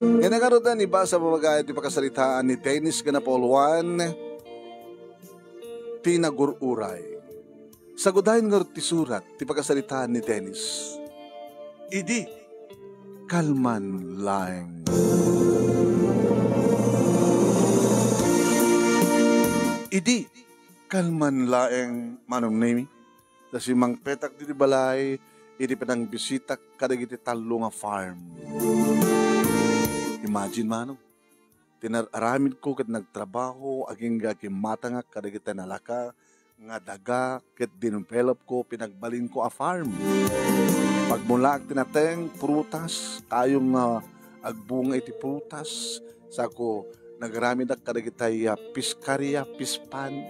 Ganagarutan iba sa pamagayat di pakasalitaan ni Dennis Ganapolwan, tinagururay. Sagudahin nga ti surat ti pakasalitaan ni Dennis. Idi, kalman lang. Idi, kalman laeng manong nemi. Kasi mang petak di balay, idi panang bisita kadagiti talo nga farm. Imagine manong, tinararamid ko kat nagtrabaho, aging gagimata nga kadagiti nalaka, nga daga, kat dinumpelop ko, pinagbalin ko a farm. Pagmula tinateng prutas, tayong agbunga iti prutas, sako nagaramid ak kadagiti piskarya, pispan,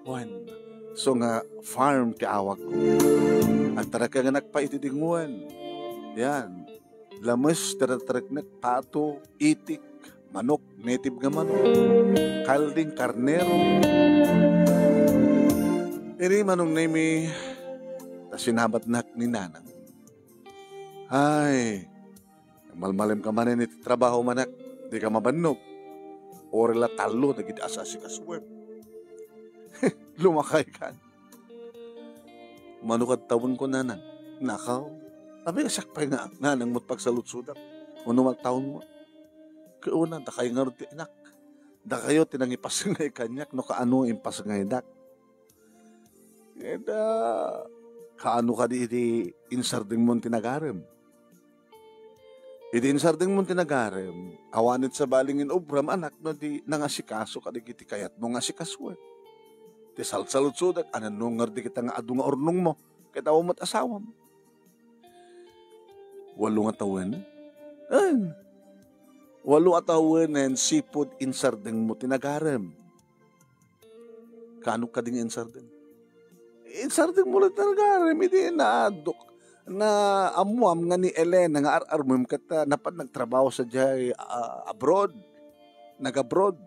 wan. So nga farm ti awak ko. At taraka nga nagpaitidinguan. Yan. Lamas, taratarag na pato, itik, manok, native nga manok, kalding, karnero. Iri manong nemi, ta sinabat na ni nanang. Ay, malmalim ka manin iti trabaho manak, di ka mabanog. Orila talo, nagiti asasi ka swem. Lumakay ka. Manukad tawon ko nanang. Nakaw. Sabi ka sakpay nga nanang mo't pagsalutsudak. Uno magtaon mo. Kauna, da kayo nga rin inak. Da kayo tinangipas nga ikanyak no kaano impas nga inak. Eda, kaano ka di insarding mo tinagarem. Iti insarding mo tinagarem. Awanit sa balingin obram anak no di nangasikaso ka di kiti kayat mo nga sikaswet. Ti salsalutsudak, anan nung nga di kita nga adu nga ornong mo, kaya tawag mo't asawam. Walo nga tawen, walo nga tawen and seafood insarding mo tinagarem. Kano ka ding insarding? Insarding mo lang tinagarem, hindi na amuam nga ni Elena nga ar-armum kata napan nagtrabaho sa jay abroad, nag-abroad.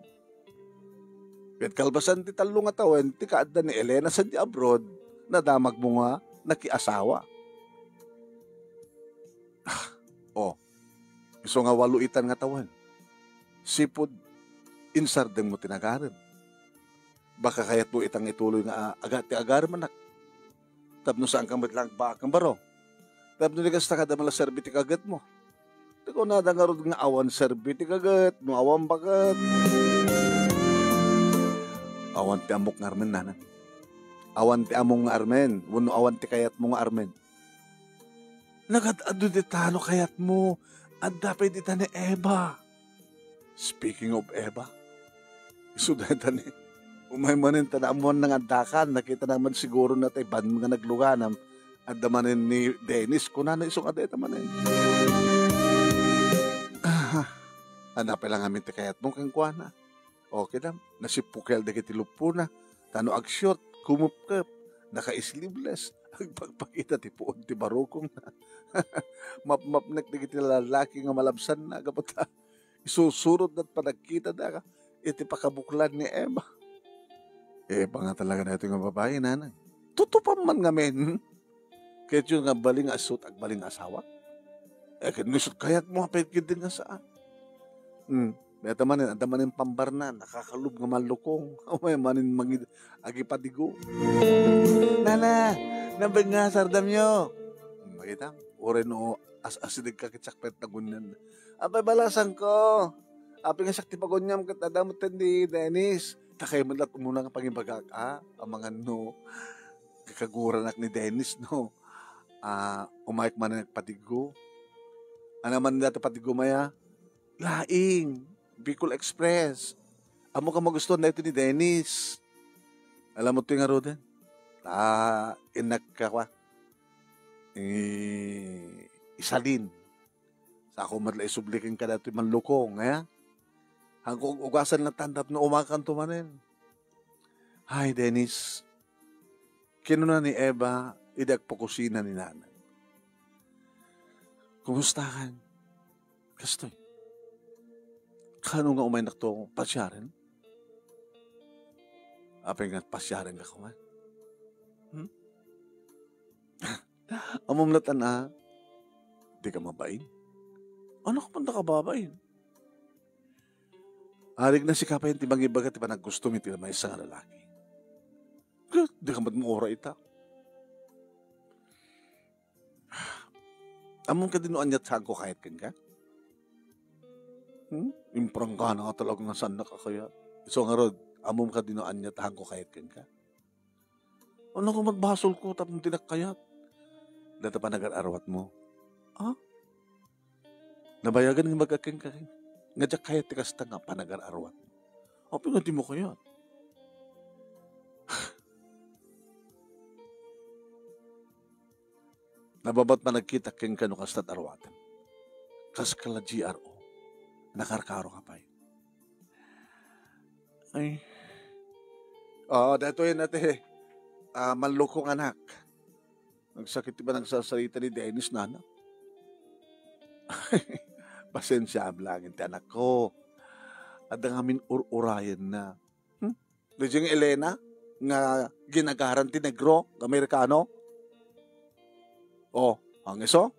Kahit kalbasan ti talo nga tawen, ti kaadda ni Elena sa di abroad, nadamag mo nga nakiasawa. Iso nga waluitan nga tawen. Sipod, insardeng mo tinagaran. Baka kayat mo itang ituloy nga ti agar manak. Tapno saan kang matlang bakang baro. Tapno ni kasta kada mala serbi ti kagat mo. Tiko na dangarod nga awan serbi ti kagat, no awan bagat. Awan ti amok nga armen nanan. Awan ti among nga armen. Wano awan ti kayat mo nga armen. Nagad-ado di tano kayat mo. At dapat di ni Eva. Speaking of Eva. Isudahan ni. Umay manin tanamuan ng andakan. Nakita naman siguro na tayo ban mga nagluganam. At damanin ni Dennis. Kunana isong adeta manin. Hanapin lang amin ti kayat mo kang kuwana. Okay lang, nasipukel da kiti lupo na, tano ag-short, kumupkap, naka-sleeveless, agpagpakita ti puon ti barukong na. Map-mapnek da kiti lalaki nga malabsan na, kapata, isusurod na't panagkita da ka, iti pakabuklan ni Emma. Eba nga talaga na ito nga babae, nanang. Tutupan man nga men, kahit yun nga baling asot ag baling asawa. Kanusot kayat mo, apit din nga saan. Beta manin, ada manin pambarnan, nakakalub nga malukong. May manin agipadigo. Nana, nabag nga sardam nyo. Makita, ore no, asidig ka kitsakpet na gunyan. Abay balasan ko. Api nga sakti pa gunyam kat adamutan di Dennis. Takay mo lang muna nga pangibagak, ang mga no, kakaguranak ni Dennis, no. Umayik man na nagpadigo. Ano man nila patigo maya? Laing. Bicol Express. Amo ka magustuhan na ito ni Dennis. Alam mo ito yung aroden? Inak ka kwa. Isalin. Sa ako madla isublikin ka na ito yung manlukong. Hanggang ugasan na tandap na umakan tumanin. Hi Dennis. Kinuna ni Eva, idagpakusina ni Nanay. Kumusta ka? Kastoy. Kano nga umay nakto pasyarin? Apay nga pasyarin ka kuman? Amom latan di ka mabain? Ano ka panda ka babain? Harig na si kapay ti mangibaga ti panaggusto mi ti may isang lalaki. Di ka mo ora ita. Among ka dinuan niya tsago kahit ka? Imprang ka na ka talaga nga saan na ka kaya. So nga rod, among ka dinuan niya tsago kahit ka? Ano kung magbasol ko tapong tinakayat? Data pa nag-arawat mo. Nabayagan ng magkaking ka. Nga dyak kaya tikasta nga pa nag-arawat mo. O, pinganti mo kaya. Nababat pa nagkita king kano kastat arwatan. Kas kala GRO. Nakarkaro ka pa yun. Ay. Dato yun natin manlukong anak. Nagsakit ba nagsasalita ni Dennis nana? Pasensya ablangin ti anak ko. At ang amin urayan na. Lejeng Elena nga ginagaran ti negro, Amerikano. Ang iso?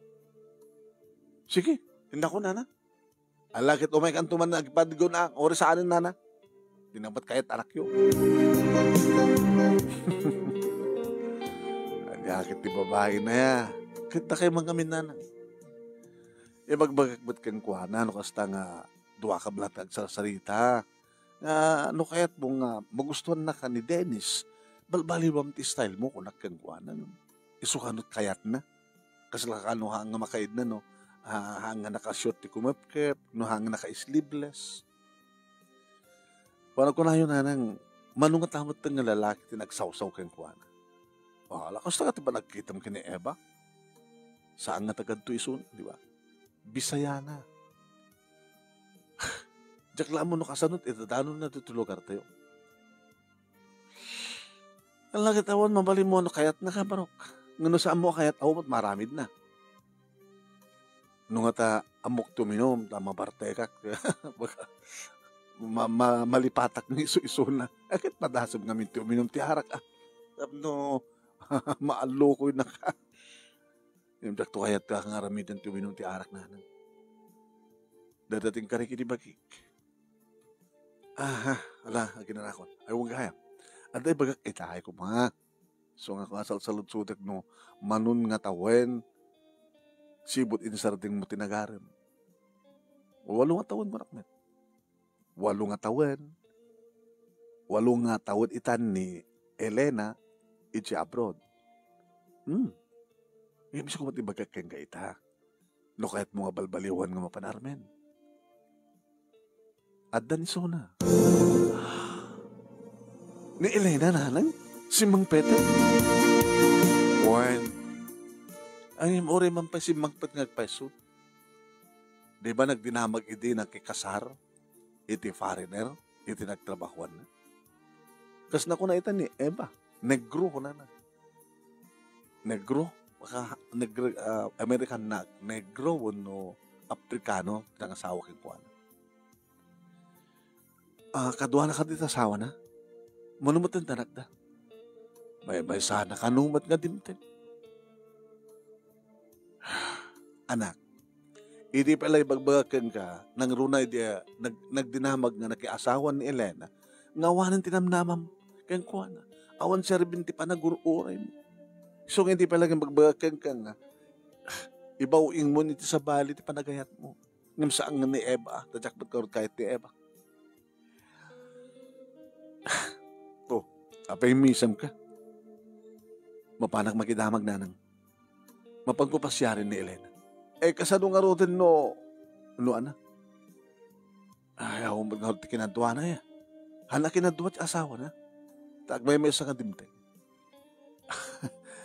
Sige, hindi ko nana. Alakit umay kan tuman nagpadgo na ori sa anin nana. Dinabat kayat anak yo. Agakit ti babae na ya. Kita kayo mga kami nana. Magbagagbat kang kuhana, no kasta nga duwa ka blatag sa sarita. No kaya't mong magustuhan na ka ni Dennis, balbaliwam ti style mo kung nakang kuhana. No? Isukanot kayat na. Kasi lakano hanga makaid na, no? Hanga naka-short ti kumapkep, no hanga naka-sleeveless. Parang ko na yun nanang, manungat tamot nga lalaki ti nagsawsaw kang kuhana. Lakas na ka ti ba nagkita mo kini Eva? Saan nga tagad to isun, di ba? Bisaya na. Jakla mo no kasanot, itadanon na tutulugar tayo. Ang lagi tawan, mabali mo no kayat na kabarok. Ngano saan mo kayat awot maramid na. Nung ata amok tuminom, tama bartekak. Malipatak ni iso-iso na. Akit padasab namin tuminom ti harak. No, maalo ko na ka. Yung dakto kayat ka nga ramidan tuminom ti arak na. Dadating ka rin kinibagik. Ala, ginanakon. Ay, huwag kaya. At ay bagak, itahay ko mga. So nga kasal sa lutsutek no, manun nga tawen, sibot inisarding mo tinagarin. 8 nga tawen marakmet. 8 nga tawen. 8 nga tawen itan ni Elena, iti abroad. Ibig ko matibagak keng gaita. No kahit mga balbaliwan nga mapanarmen. At daniso na. Ni Elena nanang? Si Mang Peter? Wan. Ang imore man pa si Mang Peter ngagpaiso. Di ba nagdinamag iti nakikasar? Iti foreigner? Iti nagtrabahuan na? Kas na ko na ita ni Eva. Negro ko na. Negro? American na. Negro no Afrikano. Ang asawa kikuan. Kadwa na ka dito asawa na? Manumot ang tanak da. May sana kanumat nga dintin. Anak, hindi pala ibagbagakan ka nang runay dia nagdinamag nga nakiasawan ni Elena ngawanan tinamnamam kang kuana. Awan siya rin pa nagururay mo. So hindi pala ibagbagakan ka nga ibawing mo nito sa bali ti panagayat mo. Ngam saan nga ni Eva, tadyak ba't karot kahit ni Eva. Apay misam ka. Mapanak makidamag nanang. Mapagpapasyarin ni Elena. Kasano nga rotin no ana? Ayaw mo nga rotin kinadwa na ya. Hana kinadwa at asawa na. Tagbay may isa ka dimte.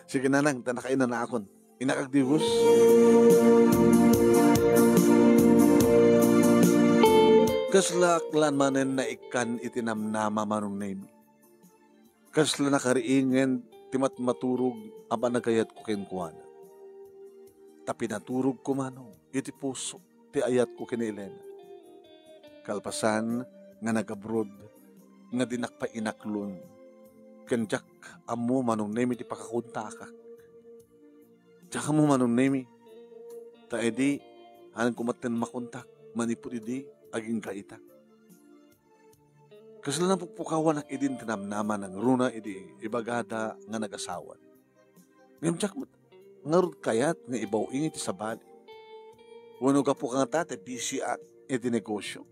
Sige nanang, tanakain na akon. Inakagdibus. Kaslaklan manen na ikan itinamnama manong name. Kasla nakariingen timat maturog aba nagayat ko kenkuana. Tapi naturog ko mano, iti puso, ti ayat ko ken Elena. Kalpasan nga nagabroad, nga dinakpa inaklon, kenjak amo manong nemi ti pakakuntakak. Tsaka mo manong nemi, ta edi, hanan kumaten makontak, manipod edi, aging kaita. Kasala na pupukawan ang idin tinamnaman ng runa idi ibagada nga nagasawan. Ngayon tsak mo, ngarod kayat nga ibaw ingit sa bali. Wano ka po kang tate, busy at iti negosyo.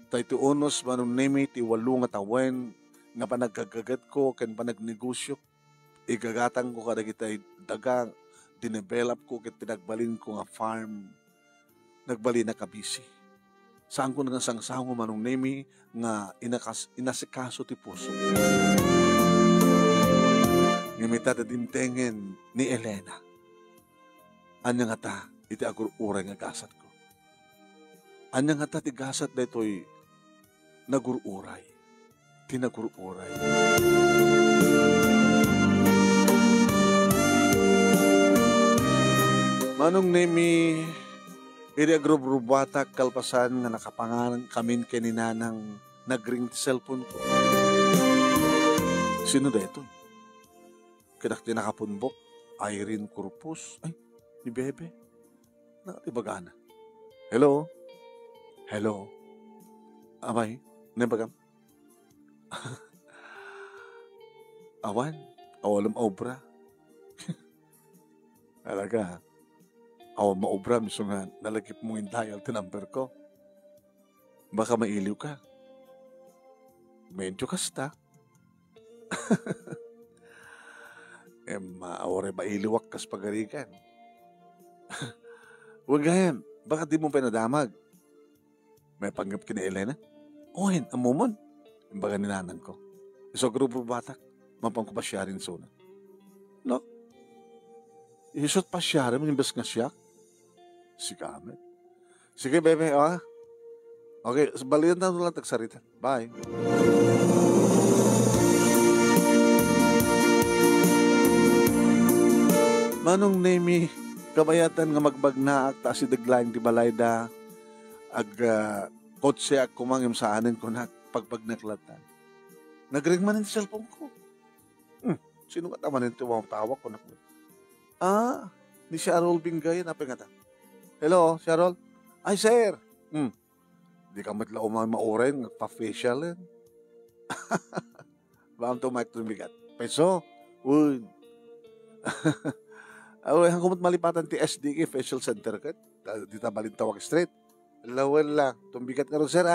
Tayo unos manong nemi ti walo nga tawen nga panagkagagat ko ken panagnegosyo. Igagatang ko kada kita'y dagang dinevelop ko ket pinagbalin ko nga farm. Nagbali na kabisi. Saan ko nga sangsango manong nemi nga inasikaso ti puso. Ngimita dintengen ni Elena. Anya nga ta, iti agur-uray nga gasat ko. Anya nga ta ti gasat daytoy nagur-uray. Tinagur-uray. Manong nemi iti agrubrubatak kalpasan nga nakapangalan kamin keninanang nagring ti cellphone ko. Sino daytoy? Kadak tinakapunbok, Irene Corpus. Ay, ni Bebe. Nakatibagana. Hello? Hello? Amay? Nabagam? Awan? Awalam obra? Talaga. Awan maobra, miso nga nalagip mo yung dial to number ko. Baka mailiw ka. Medyo kasta. Maore mailiwak kas pagarikan. Huwag ganyan. Baka di mo pinadamag. May panggap kina Elena? Ohin, amumon. Yung baga ninanang ko. Iso grupo batak. Mapang ko pa siya rin suna. No? Isot pa siya rin. Imbes nga siya. Si Kamet. Sige, bebe. Okay, balian na lang tagsarita. Bye. Manong nemi kabayatan nga magbagnaak ta si deglaing di balayda ag kotse ak kumangim sa anin ko na pagpagnaklatan. Nagring man yung cellphone ko. Sino ka taman yung tawag ko na ko? Ni Sharol Bingay na pingatan. Hello, Sharol? Ay, sir. Di ka matla umama-oren, pa-facial yan. Baam to mic tumigat. Peso? Uy. Awe, hang kumot malipatan ti SDK Facial Center kat. Di ta balintawag straight. Lawan lang. Tumbigat ka rin, sir,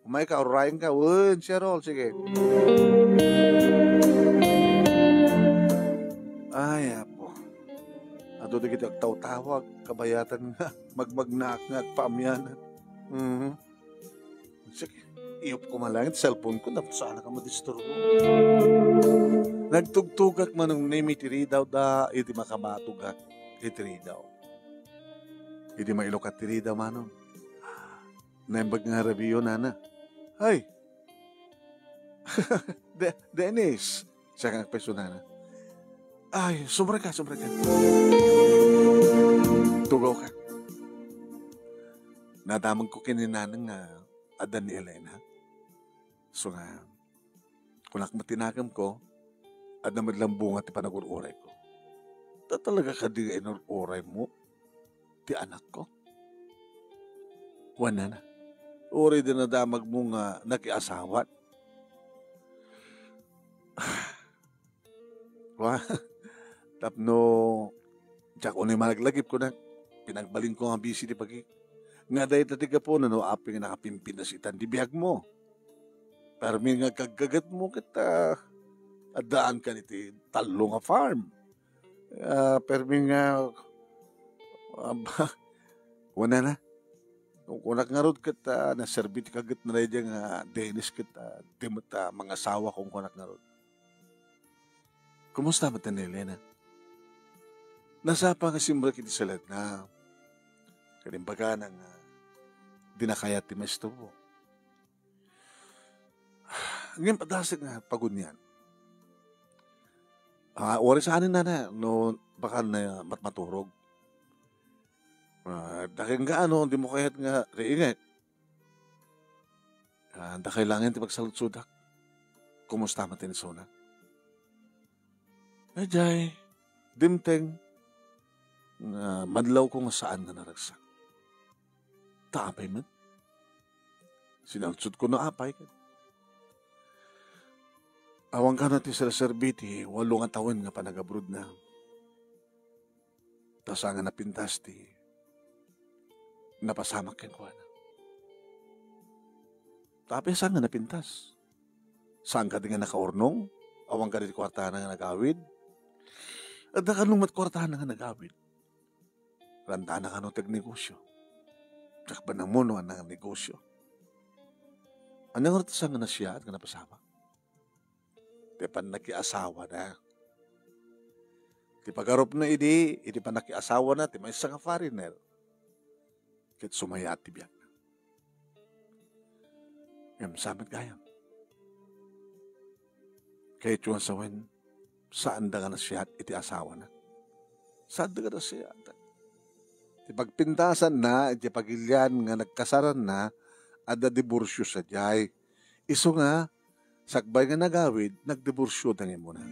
Umay ka, orayin ka. Uy, Sharol, sige. Ay, apo. Ato di kita tawag kabayatan nga, magmagnaak nga at paamyanan. Sige, iyop ko malangit, cellphone ko, sana ka madisturbo. Nagtugtugak manong name itiri daw da, iti makamatugak, itiri daw. Iti mailokat tiri daw manong. Naimbag nga rabiyo, nana. Ay! Dennis! Siya kang peso, nana. Ay, sobra ka. Tugaw ka. Nadamang ko kininanang adan ni Elena. So nga, kunak matinagam ko, at naman lang bunga ti panagururay ko. Talaga ka di inururay mo, ti anak ko. Wala na. Uri din na damag mo nga nakiasawat. Tapno, tsak unay malaglagip ko na, pinagbalin ko nga busy di pagi. Nga dahil tatiga po na no, aping nakapimpin na sitan di biyag mo. Pero may nga kagagat mo kita, adaan ka niti talo nga farm. Pero may nga, wala na. Kung nakangarod kita, naserbit kagat na rin nga Dennis kita, timot mga asawa kung nakangarod. Kumusta ba ta ni Elena? Nasa pa nga simbra kiti sa lahat na kalimbaga ng dinakayat ti mesto mo. Ngayon padasig nga pagod niyan. Oras sa anin na no, baka na matmaturog. Dahil nga hindi mo kaya't nga riingay. Dahil langin ti pagsalutsudak. Kumusta mo tinisuna? Ajay, dimteng, madlaw ko nga saan nga naragsak. Taapay man. Sinalutsud ko na apay ka. Awang ka natin sa serbiti, 8 nga taon nga panagabrod na. Tapos nga napintas ti, napasamak ken kuha na. Tapi saan nga napintas? Saan ka din nga nakaurnong? Awang ka din kwartahan nga nagawid? At nakanumat kwartahan nga nagawid? Randa na ka no tagnegosyo. Tsaka ba nang muno ang negosyo? Ano nga saan nga na siya at nga napasamak? Di pa nakiasawa na. Di pag-arop na idi pa nakiasawa na, di may isa nga foreigner. Kit sumaya at tibiyag na. Ngam samit gayam. Kaya ito sa wen, saan da nga na siya at iti asawa na? Saan da nga na siya? Di pagpintasan na, di pagilyan nga nagkasaran na, ada diborsyo sa jay. Iso nga, sakbay nga nagawid, nagdiborsyo tangin mo na.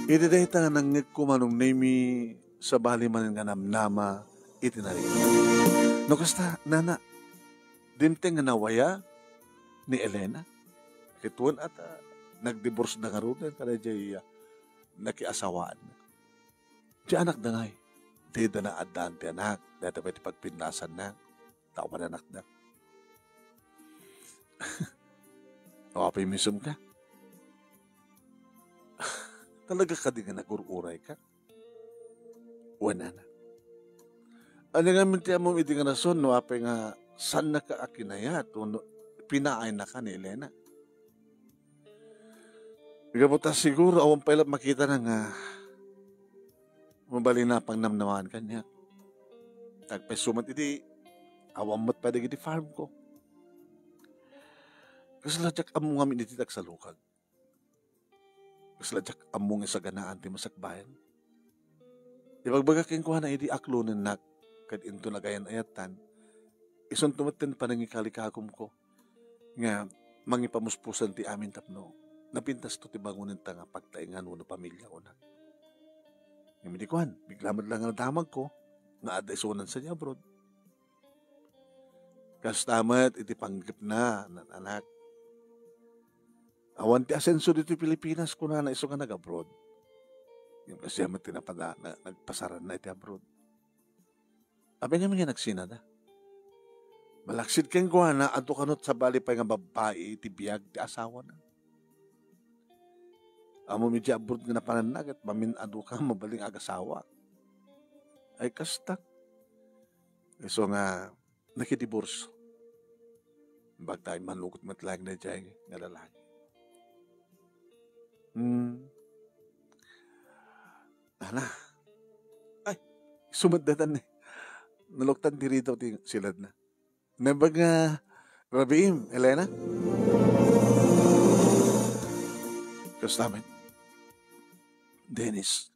Iti dahi nga nangit kumanong nami sa bali manin nga namnama, iti narin. No kasta, nana, dimteng nga nawaya ni Elena, kituan at nagdiborse na nga rin, kada jay nakiasawaan na. Di anak na ngay, di da na adante anak, dahil tabi pagpindasan na, tao pa na anak na. O apay misum ka. Talaga ka din nga nagururay ka. Wala na. Ano nga minti mo iti nga nason, no apay nga saan na ka akinayat, no, pinaay na ka ni Elena. Igabuta siguro, awang pailap makita na nga mabali na pang namnamaan kanya. Tagpay sumat iti, awang mat pa iti farm ko. Kasaladyak among amin iti tagsalukag. Kasaladyak among isaganaan ti masakbayan. Ibagbaga king kuha na iti aklunin na kad into nagayan ayatan. Ison tumatin pa nang ikalikagom ko. Nga mangipamuspusan ti amin tapno. Napintas to ti bangunin ta nga pagtaingan no pamilya ko na. Yung midikuan, biglamad lang ang damag ko. Nga ada isunan sa niya abroad. Kastamat iti panggip na anak. Awan ti asenso dito Pilipinas ko na iso nga nag-abroad. Yung kasi amat tinapada na nagpasaran na iti abroad. Abay nga mga nagsinada. Malaksid keng kuha na ato kanot sa bali pa nga babae iti biyag ti asawa na. Amo medyo abroad nga napananag at maminado ka mabaling agasawa. Ay kastak. So nga nakidiborso. Bag tayo manlukot matlag na dyan nga lalaki. Ana. Ay, sumadatan eh. Naluktan di rito silad na. Nabag nga, Rabiim, Elena? Kastamin. Dennis.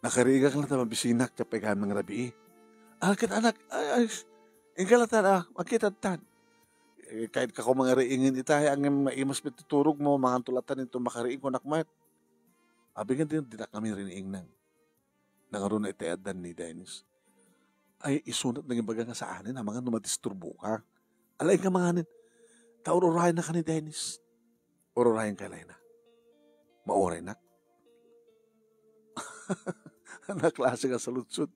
Nakariga ka lang ta mabisinak kapag kami ng Rabii. Kit anak, ingkalatan makitatan. Kahit ka ko mga riingin itahay, ang maimas pituturog mo, mga tulatan ito makariing ko nakmat. Abigyan din, di na kami riniing nang. Nangaroon na itayadan ni Dennis. Ay, isunat ng ibaga nga sa anin, mga numadisturbo ka. Alay ka mga anin, taururahin na ka ni Dennis. Ururahin ka, Elena. Mauray na. Anak klase ka sa lutsud.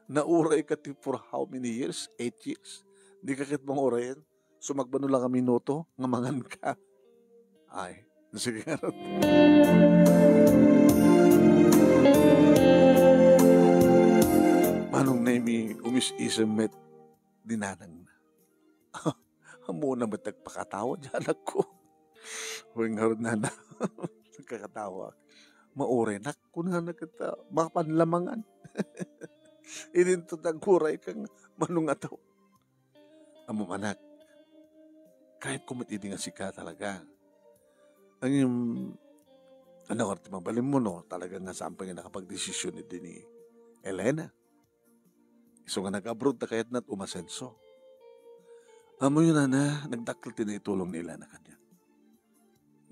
Nauray ka for how many years? 8 years? Di ka kit mong urayin? Sumagbano lang kami minuto, ngamangan ka. Ay, sige nga rin. Manong na imi umis-isam met dinanang na. Muna ba tagpakatawa dyan ako? Huwag nga rin na nagkakatawa. Maure na kuna na kita mapanlamangan. Ininto tagkuray kang manong ataw. Amo anak, kahit kumatidi nga sika talaga. Ang yung, arti mabalin mo no, talaga nga sampang yung nakapag-desisyon ni Elena. Iso nga nag-abroad na kahit na't umasenso. Amo yun na, nagdakil tinitulong ni Elena kanya.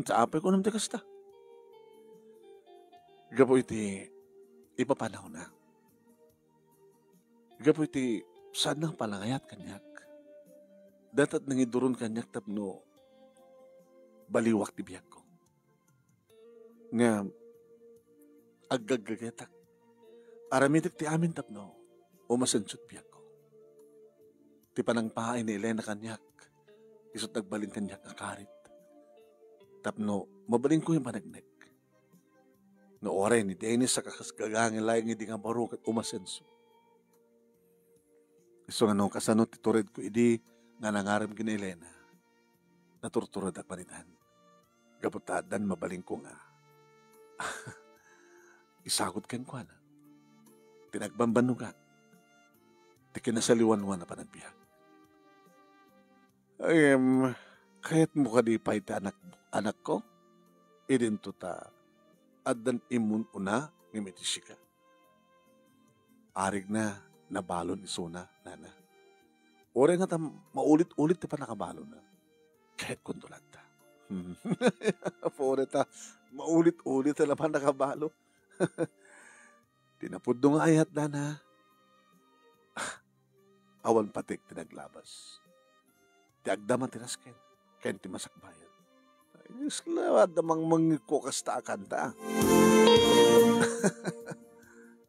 Sa apay ko naman kasta. Gapo iti, ipapanaw na. Gapo iti, saan nang palangayat kanyak? Datat nang iduron kanyak tapno, baliwak ti biyag ko. Nga, aggagagetak. Aramitek ti amin tapno, umasensyot biyag ko. Ti panangpahay ni Elena kanyak, isot nagbalin kanyak akarit. Tapno, mabalin ko yung panagnek. No oray ni Dennis sa kakasgagangin layang hindi nga baruk at umasenso. Iso nga nung kasanot iturid ko idi nga nangaram kina Elena. Naturturad ak panitan. Gabutadan mabalin ko nga. Isagot ken kwa na. Tinagbambano ka. Ti kinasaliwan-wan na panagbiyak. Kahit mo ka di pa iti anak ko, idin to ta, adan imun una, ngimiti ka. Arig na, nabalon isuna, nana. Ore nga ta, maulit-ulit ti pa nakabalo na. Kahit kundulat ta. Pore ta, maulit-ulit na naman nakabalo. Tinapod do nga ayat na na. Awan patik tinaglabas. Ti agdaman tinasken. Kain ti masakbayan. Isla, damang mangiko kasta akanta.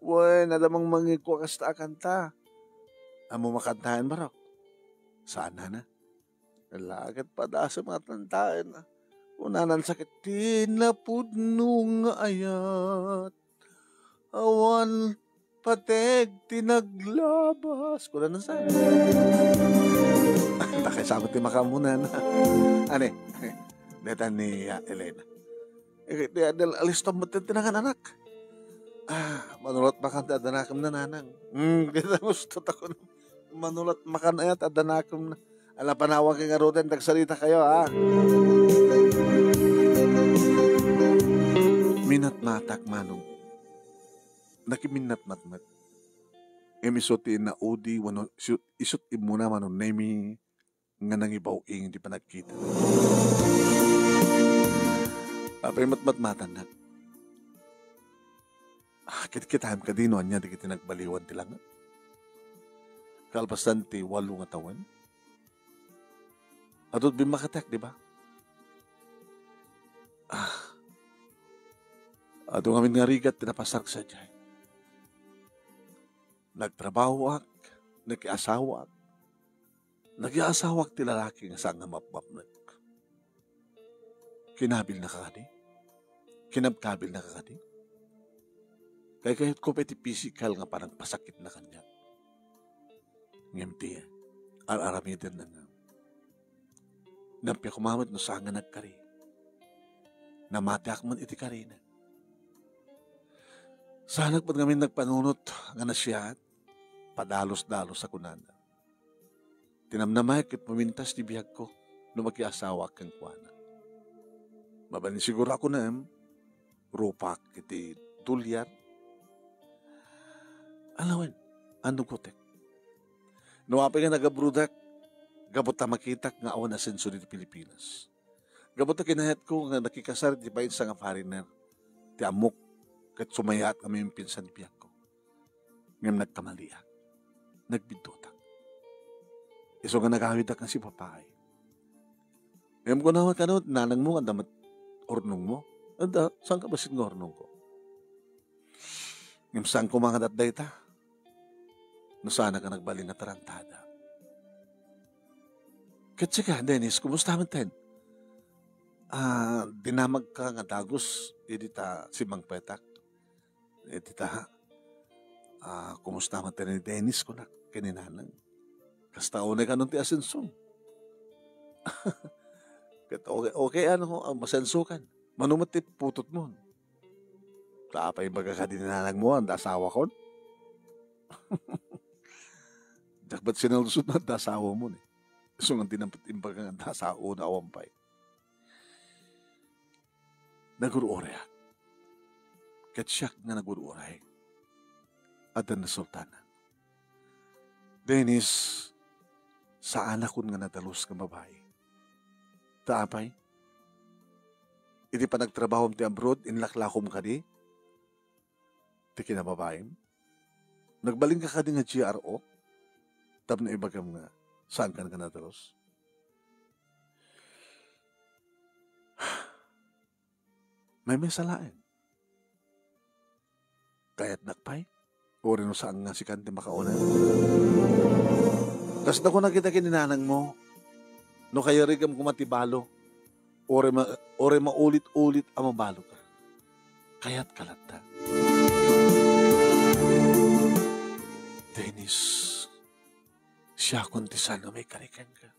Wen, adamang mangiko kasta akanta. Amo makantahan marok. Sana na. Lagit pa da sa matantahan na. Unanan sakit. Tinapudno nga ayat. Awan patek tinaglabas. Kuna na sa. Nakisabot ti makamunan. Ane, netan ni Elena. Alistom mo tinangan anak. Manulat makan ti adanakam na nanang. Kita gusto tako manulat makan ayat adanakam na. Ala panawag kang arutin, tagsalita kayo ha. Minat matak manong. Nakiminat matmat. Emisoti na udi, wano, isot imuna manon, nemi nga nangibaw ing di pa nagkita. Apay matmatan na. Kit-kitam ka din, anya di kita nagbaliwan tilang. Kalpasan ti 8 nga taon. Adot bimakatek, di ba? Ato ngamin nga rigat, tinapasak sa dyan. Nagtrabaho ak, nag-asawa ak. Nag-asawa ak ti lalaki nga saan nga mapmapnag. Kinabil na kakadi. Kinabkabil na kakadi. Kaya kahit ko peti physical nga parang pasakit na kanya. Ngemti araramitin na nga. Nampi kumamad no saan nga nagkari. Namati akman iti kari na. Sana pag namin nagpanunot nga nasiyat, padalos-dalos sa kunana. Tinamnamay kit pumintas di biyag ko no makiasawa kang kuana. Mabalin siguro ako na rupak iti tulyar. Alawan, ano ko tek? No apay nga nagabrudak, gabot ta makitak nga awan asenso dito Pilipinas. Gabot ta kinahet ko nga nakikasar di bayin sa nga foreigner. Ti amok kat sumayat kami yung pinsan biyag ko. Ngayon nagkamaliak. Nagbidutak. Iso nga nagawid ak si papay. Ngayon ko naman ka nanang mo, ang damat ornong mo. Anda, saan ka ba sin ornong ko? Ngayon saan ko mga datday ta? No sana ka nagbalin na tarantada. Katsi ka, Dennis, kumusta man ten? Dinamag ka nga dagos, edita si Mang Petak. Edita, kumusta man ten ni Dennis ko na, kininanang. Kasta unay ka nun ti asensong. Okay, ano, masensukan. Manumat ti putot mo. Tapay baga ka dinanang mo, ang dasawa ko. Dakbat sinalusot na dasawa mo ni. So nga tinampit imbaga ang dasawa na awampay. Naguruoray. Katsyak nga naguruoray. At ang nasultanan. Dennis, sa anak ko nga nadalos ka babae. Taapay, iti pa nagtrabaho ti abroad, inlaklakom ka di, ti kinababaem. Nagbaling ka di nga GRO, tap na ibagam nga, saan ka nadalos? may salain. Kaya't nakpay, uri no saan nga si Kante makaunan. Tas na ko nakita kininanang mo, no kaya rigam kumatibalo, ore maulit-ulit ang mabalo ka. Kaya't kalata. Dennis, siya kunti sana may karikan ka.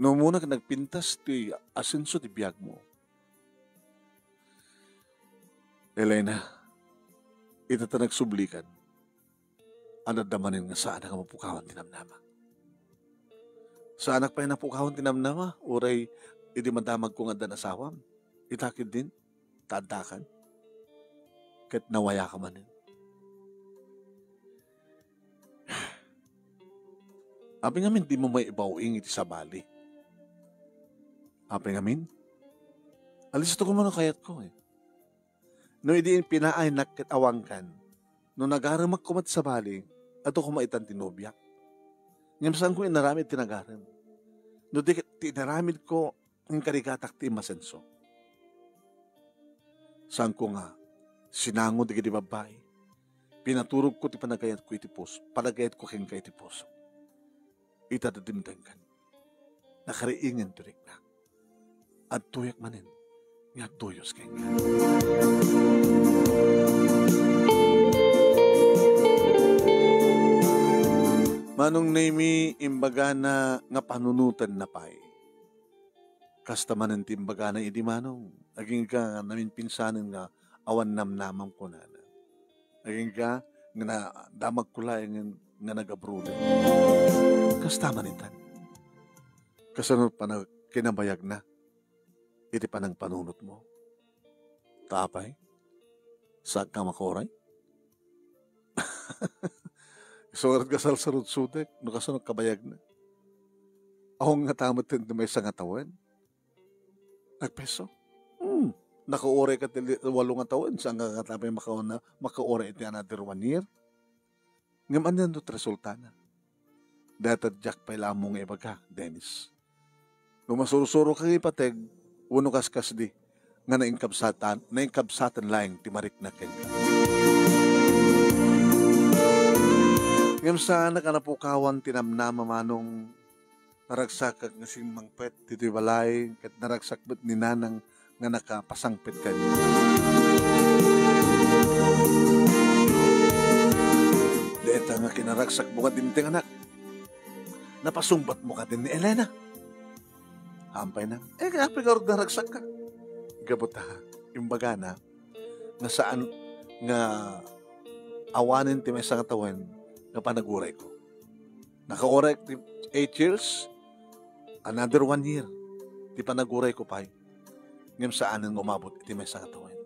No muna ka nagpintas ti asenso ti biyag mo. Elena, ito ta nagsublikan. Ano damanin nga sa anak ang mapukawan tinamnama. Sa anak pa yung napukawan tinamnama, uray, hindi madamag ko nga danasawam. Itakid din, taantakan. Kahit nawaya ka manin. Api ngamin, di mo may ibawing iti sa bali. Api ngamin, alis ito ko man kayat ko eh. No hindi pinaay nakitawangkan, no nagaramak kumat sa bali, ato kumaitan tinobyak. Ngayon saan ko inaramid tinagaram. No di tinaramid ko ang karigatak ti masenso. Saan ko nga, sinangod di babae, pinaturog ko ti panagayat ko iti puso, panagayat ko keng ka iti puso. Itadadimdangkan, nakariingin turik na, at tuyak manin, nga tuyos keng ka. Manong nami imbaga na nga panunutan na pay. Kasta manan timbaga na idi manong, aging ka namin pinsanin nga awan namnamam ko na. Aging ka nga damag kulay nga nagabrulan. Kasta manitan. Kasanod pa na kinabayag na. Iti pa ng panunot mo. Tapay? Saan ka makoray? Surat ka sarut-sutek, no kasanod kabayag na. Ako nga tamat din may sangatawan. Nagpeso? Nakaore ka til 8 taon. Saan ka katapay makaore iti another 1 year? Ngaman yan do't resulta na. Dahil Jack pa ilamong ibaga, Dennis. Nung masurusuro ka ipateg, uno kaskas di, nga naingkabsatan lang, timarik na keng. Ngayon sana ka napukawan tinamnama manong naragsak nga simang pet, dito'y balay, kat naragsak ba't ni nanang nga nakapasangpit ka niya. Deta nga kinaragsak mo ka din ting anak. Napasumbat mo ka din ni Elena. Hampay na. Kaya pigarod na ragsak ka. Gabot ha. Imbaga na, nga saan nga awanin ti may sangatawan nga panaguray ko. Naka-oray 8 years, another 1 year. Ti panaguray ko pa. Ngayon saan ang umabot iti may sangatawan.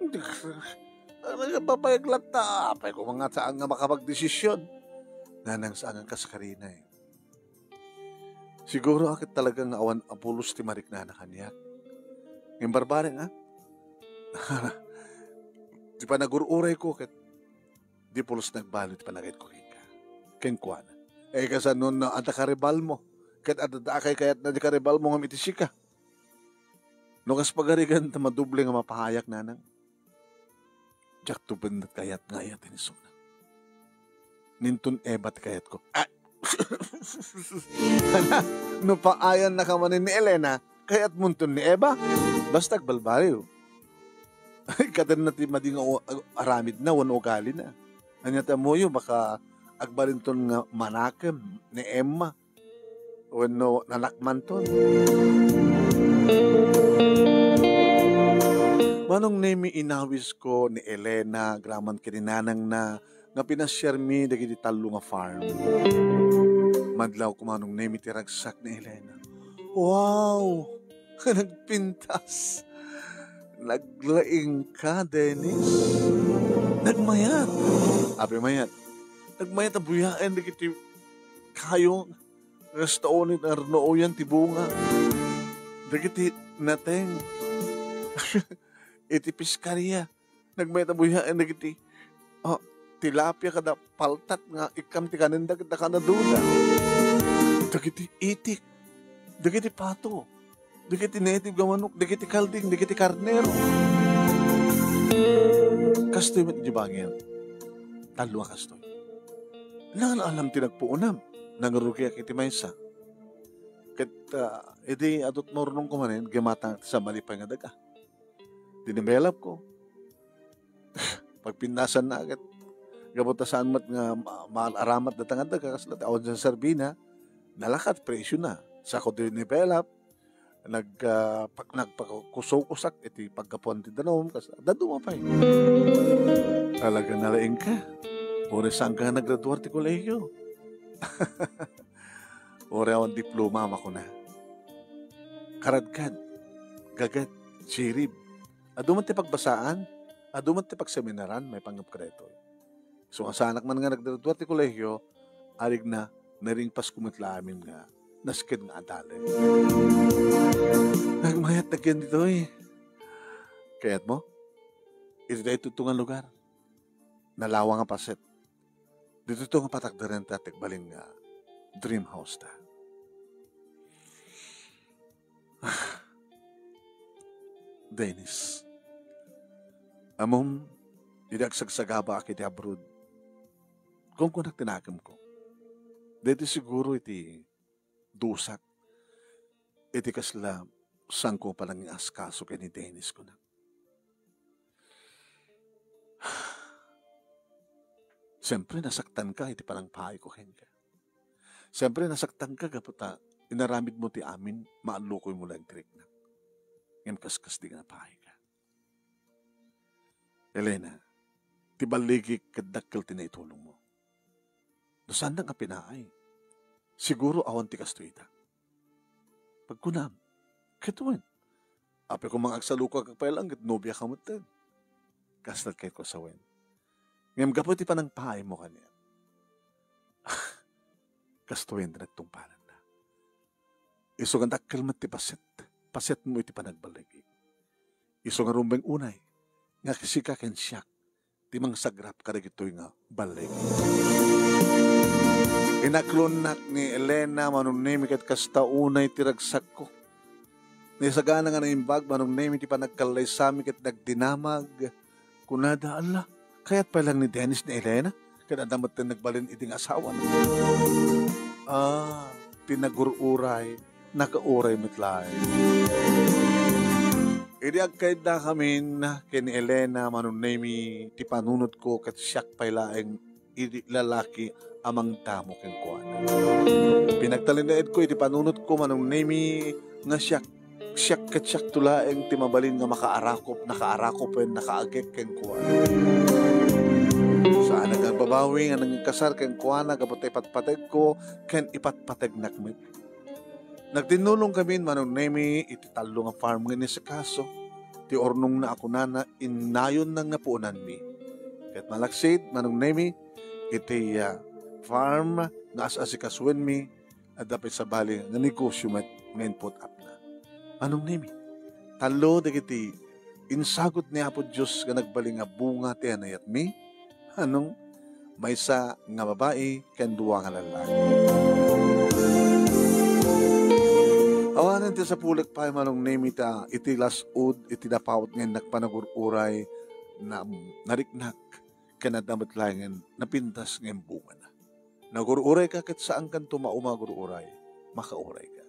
Hindi ka. Nagpapayag lata. Apay ko mga saan nga makapag-desisyon. Nanang saan ang kaskarina eh. Siguro akit talagang awan apulos ti marik na kanya. Yung barbare nga. Di pa nagururay ko kat di pulos nagbalo ti panagayat ko kaya. Kengkuan. Kasi noon na ata karibal mo. Kat adadakay kayat na di karibal mo nga mitisika. Nung kas pagarigan ta maduble nga mapahayak nanang. Jack tuban na kayat nga ayat iniso na. Nintun ebat kayat ko. No paayan na kamanin ni Elena, kaya't muntun ni Eva. Basta agbalbaliw. Katan na ti mading aramid na, wano ugali na. Anyata mo yun, baka agbalinton nga manakem ni Emma. Wano nanakman ton. Manong nemi inawis ko ni Elena, graman kininanang na, nga pinasyar mi dagiti talo nga farm. Madlaw kumanong nemi tiragsak ni Elena. Wow! Nagpintas. Naglaing ka, Dennis. Nagmayat. Api mayat. Nagmayat ang buyain dagiti kayo. Restaonin arnoo yan tibunga. Dagiti nateng. Iti piskarya. Nagmayat ang buyain dagiti tilapia kada paltat nga ikam ti kaninda kita kanadula. Dagiti itik. Dagiti pato. Dikiti native ga manok, dikiti kalding, dikiti karnero. Kastoy met jibangin. Talwa kastoy. Langan alam tinagpuunam. Nangarukiya kiti maysa. Kat, edi adot mornong kumanin, gimatang sa malipay nga daga. Dinibelap ko. Pagpinasan na agad. Gabuta saan mat nga aramat na tangad daga. Kaslat, awan sa Sarbina, nalakat, presyo na. Sa ko dinibelap, nagpakuso-kusak, iti pagkapuan ti danom, kasi daduma pa Talaga nalaing ka. Ore saan ka naggraduar ti kolehiyo? Ore awan diploma ako na. Karadkad, gagad, sirib. Aduman ti pagbasaan, aduman ti pagseminaran, may pangapkreto. So ang sanak man nga naggraduar ti kolehiyo, arig na naring pas kumitla amin nga, naskid nga adale. Nagmayat na kyan dito Kaya't mo, ito tayo tutungan lugar. Nalawa nga paset. Dito ito nga patakdaran ta tikbalin nga dream house ta. Dennis, amom, idagsagsagaba akit abroad. Kung nagtinakam ko, dito siguro iti dusak, iti kasla sang ko palang askaso kay ni Dennis ko na. Siyempre, nasaktan ka, iti palang pahay ko hen ka. Siyempre, nasaktan ka, kaputa, inaramid mo ti amin, maalukoy mo lang trik na. Ngayon kaskas di nga pahay ka. Elena, ti baligi kadakkel tinaitulong mo. No saan nga pinaay? Siguro awan ti kastoy ita. Pagkunam, kituin. Ape kung mga agsaluka kagpailang, nobya ka mo ten. Kastat kay ko sa wen. Ngayon kaputi pa ng pahay mo kanya. Kastoyin na nagtungpalan na. Iso nga dakkel mo ti paset. Paset mo iti panagbalagi. Iso nga rumbeng unay. Nga kisika ken siyak. Ti mang sagrap karagitoy nga balagi. Inaklonak ni Elena manunemi kat kasta unay tiragsak ko. Nisagana nga na imbag manunemi ti panagkalay sami kat nagdinamag. Kunada Allah. Kaya't pa lang ni Dennis ni Elena, kaya damat na nagbalin iting asawa na. Pinagururay, nakauray mitlay. Iriag kayo na kami na kay ni Elena, manunemi, ti panunod ko, kat siyak pailaeng lalaki amang damo ken kuan. Pinagtalinaid ko, iti panunod ko, manunemi, nga siyak kat siyak tulaeng ti mabalin nga makaarakop, nakaagek ken kuan. Saan nagbabawi nga nang kasar ken kuana kapot ipatpateg ko ken ipatpateg nakmet. Nagtinulong kami manunemi iti talo nga farm nga ni sa kaso. Ti ornong na ako na inayon na nga puunan mi. Ket malaksid manunemi iti farm nga as-asikasuan mi at dapat sa bali nga negosyo met ngayon put up na. Manunemi talo dagiti insagot ni Apo Diyos nga nagbaling nga bunga ti anayat mi. Anong may sa nga babae ken duwa nga lalaki. Awanan ti sa pulik pa manong name ita iti lasud iti napawat ngayon nagpanagururay na nariknak kanadamat langan napintas ngayon bunga na. Nagururay ka ket saan kan tumauma gururay makauray ka.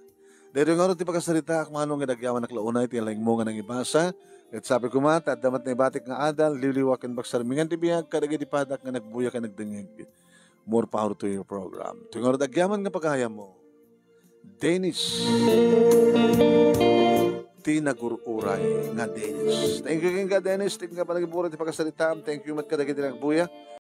Dahil nga ti pagkasalita manong nga nagyaman naklaunay ti laing mo nga nang ibasa. At sabi ko mata, damat na ibatik nga adal, liliwakan bagsarmingan ti biyag, kadagi di padak nga nagbuya ka nagdangig. More power to your program. Tingor dagyaman nga pagkaya mo. Dennis. Ti nagururay nga Dennis. Thank you ka Dennis. Tingin ka pa nagibura ti pagkasalita. Thank you mat kadagi di nagbuya.